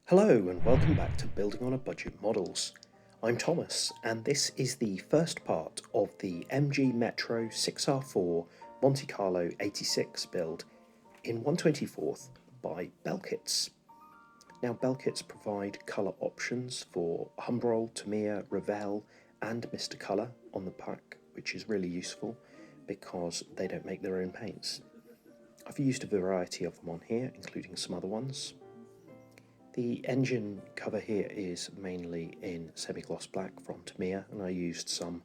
Hello and welcome back to Building on a Budget Models. I'm Thomas and this is the first part of the MG Metro 6R4 Monte Carlo 86 build in 1/24 by Belkits. Now Belkits provide colour options for Humbrol, Tamiya, Revell and Mr Colour on the pack, which is really useful because they don't make their own paints. I've used a variety of them on here, including some other ones. The engine cover here is mainly in semi-gloss black from Tamiya, and I used some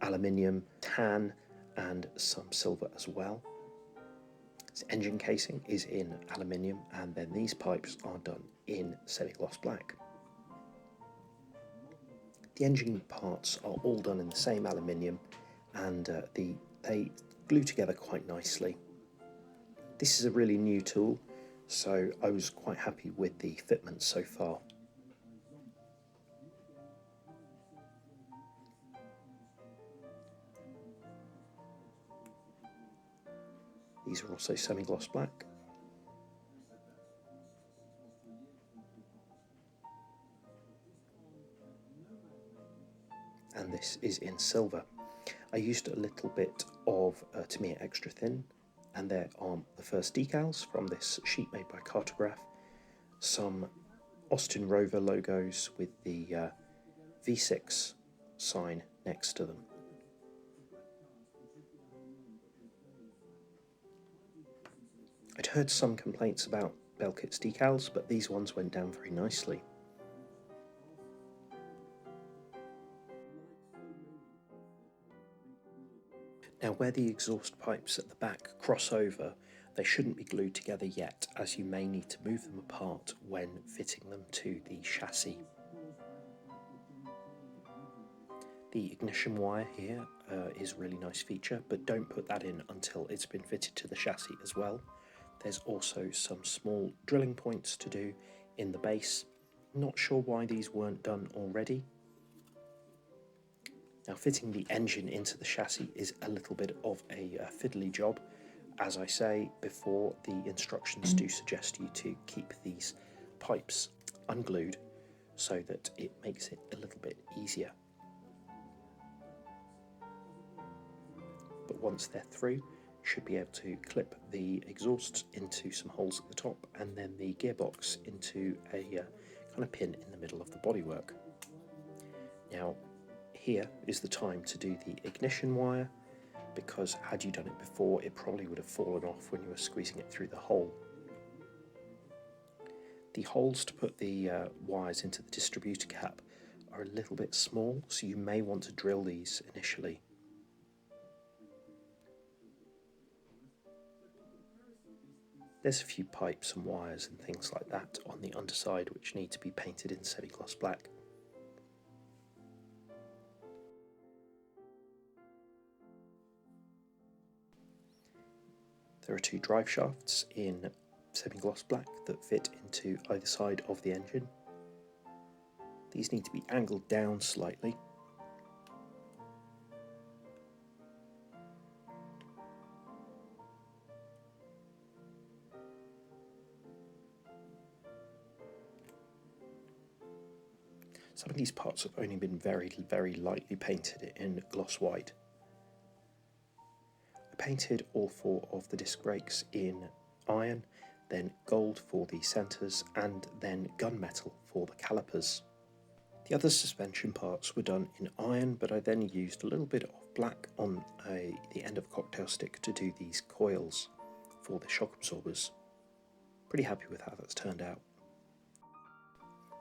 aluminium, tan and some silver as well. This engine casing is in aluminium, and then these pipes are done in semi-gloss black. The engine parts are all done in the same aluminium, and they glue together quite nicely. This is a really new tool, so I was quite happy with the fitment so far. These are also semi-gloss black. And this is in silver. I used a little bit of Tamiya Extra Thin, and there are the first decals from this sheet made by Cartograph, some Austin Rover logos with the V6 sign next to them. I'd heard some complaints about Belkits decals, but these ones went down very nicely. Now where the exhaust pipes at the back cross over, they shouldn't be glued together yet, as you may need to move them apart when fitting them to the chassis. The ignition wire here is a really nice feature, but don't put that in until it's been fitted to the chassis as well. There's also some small drilling points to do in the base. Not sure why these weren't done already. Now fitting the engine into the chassis is a little bit of a fiddly job. As I say before, the instructions do suggest you to keep these pipes unglued so that it makes it a little bit easier. But once they're through, you should be able to clip the exhausts into some holes at the top and then the gearbox into a kind of pin in the middle of the bodywork. Now here is the time to do the ignition wire, because had you done it before, it probably would have fallen off when you were squeezing it through the hole. The holes to put the wires into the distributor cap are a little bit small, so you may want to drill these initially. There's a few pipes and wires and things like that on the underside which need to be painted in semi-gloss black. There are two drive shafts in semi-gloss black that fit into either side of the engine. These need to be angled down slightly. Some of these parts have only been very, very lightly painted in gloss white. I painted all four of the disc brakes in iron, then gold for the centres, and then gunmetal for the calipers. The other suspension parts were done in iron, but I then used a little bit of black on the end of a cocktail stick to do these coils for the shock absorbers. Pretty happy with how that's turned out.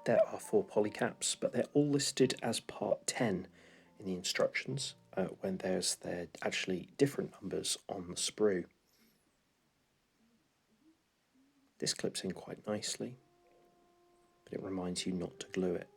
There are 4 polycaps, but they're all listed as part 10 in the instructions, when they're actually different numbers on the sprue. This clips in quite nicely, but it reminds you not to glue it.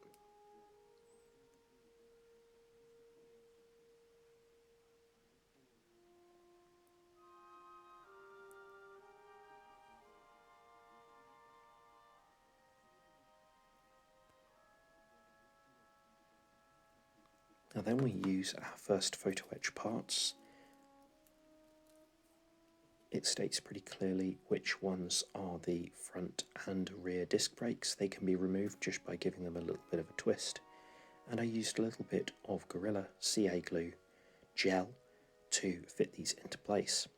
Now then we use our first photo etch parts. It states pretty clearly which ones are the front and rear disc brakes. They can be removed just by giving them a little bit of a twist. And I used a little bit of Gorilla CA glue gel to fit these into place.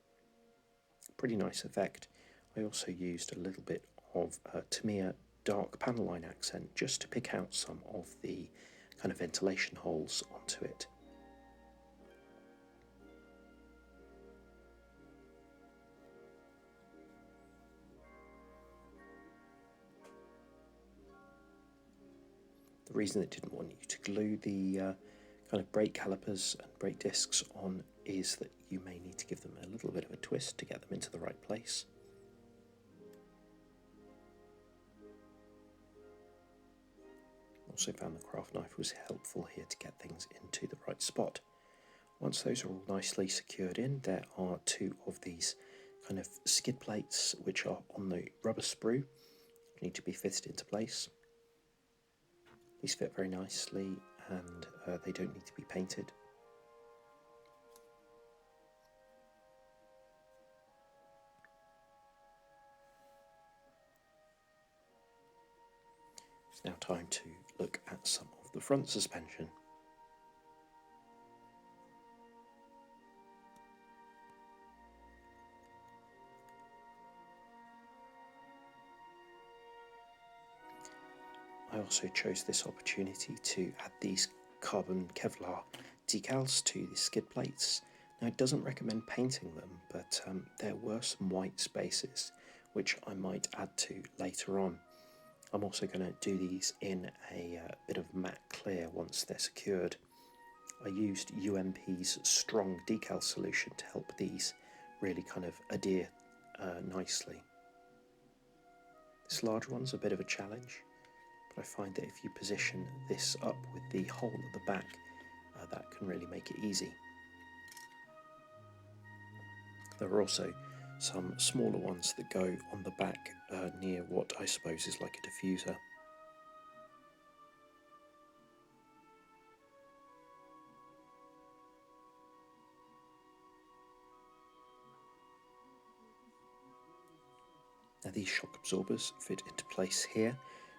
Pretty nice effect. I also used a little bit of Tamiya dark panel line accent just to pick out some of the kind of ventilation holes onto it. The reason it didn't want you to glue the kind of brake calipers and brake discs on is that you may need to give them a little bit of a twist to get them into the right place. Also found the craft knife was helpful here to get things into the right spot. Once those are all nicely secured in, there are two of these kind of skid plates which are on the rubber sprue, need to be fitted into place. These fit very nicely and they don't need to be painted. It's now time to look at some of the front suspension. I also chose this opportunity to add these carbon Kevlar decals to the skid plates. Now, it doesn't recommend painting them, but there were some white spaces which I might add to later on. I'm also going to do these in a bit of matte clear once they're secured. I used UMP's strong decal solution to help these really kind of adhere nicely. This large one's a bit of a challenge, but I find that if you position this up with the hole at the back, that can really make it easy. There are also some smaller ones that go on the back near what I suppose is like a diffuser. Now these shock absorbers fit into place here,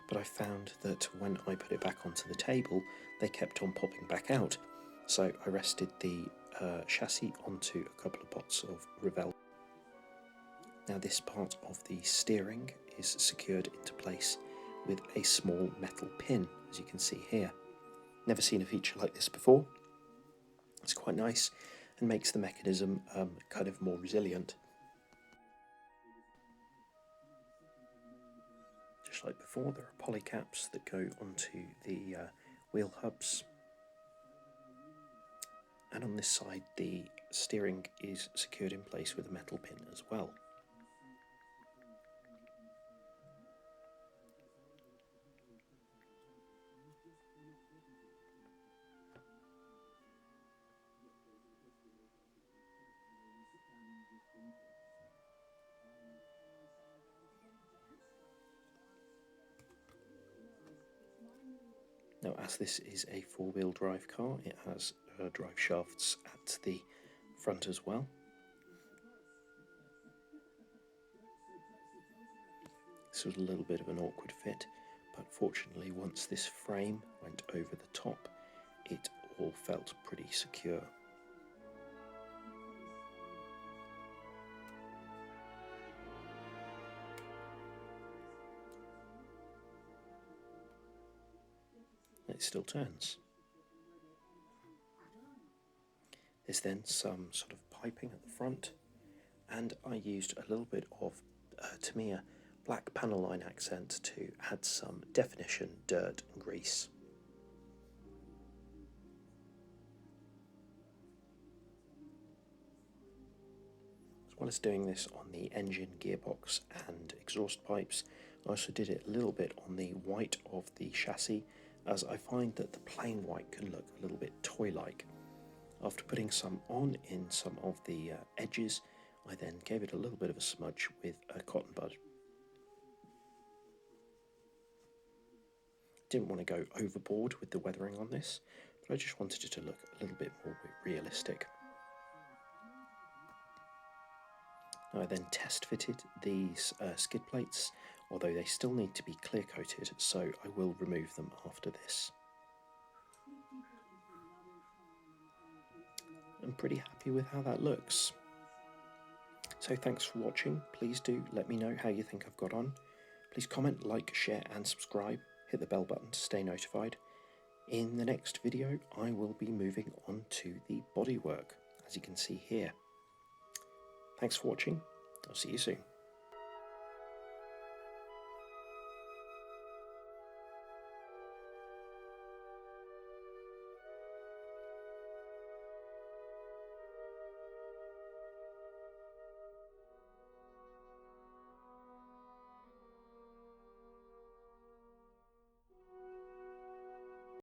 but I found that when I put it back onto the table, they kept on popping back out. So I rested the chassis onto a couple of pots of Revell. Now this part of the steering is secured into place with a small metal pin, as you can see here. Never seen a feature like this before. It's quite nice and makes the mechanism kind of more resilient. Just like before, there are poly caps that go onto the wheel hubs. And on this side, the steering is secured in place with a metal pin as well. Now, as this is a four-wheel drive car, it has drive shafts at the front as well. This was a little bit of an awkward fit, but fortunately once this frame went over the top, it all felt pretty secure. It still turns. There's then some sort of piping at the front, and I used a little bit of Tamiya black panel line accent to add some definition, dirt and grease. As well as doing this on the engine, gearbox and exhaust pipes, I also did it a little bit on the white of the chassis, as I find that the plain white can look a little bit toy-like. After putting some on in some of the edges, I then gave it a little bit of a smudge with a cotton bud. Didn't want to go overboard with the weathering on this, but I just wanted it to look a little bit more realistic. Now I then test fitted these skid plates, although they still need to be clear coated, so I will remove them after this. I'm pretty happy with how that looks. So thanks for watching. Please do let me know how you think I've got on. Please comment, like, share and subscribe. Hit the bell button to stay notified. In the next video I will be moving on to the bodywork, as you can see here. Thanks for watching. I'll see you soon.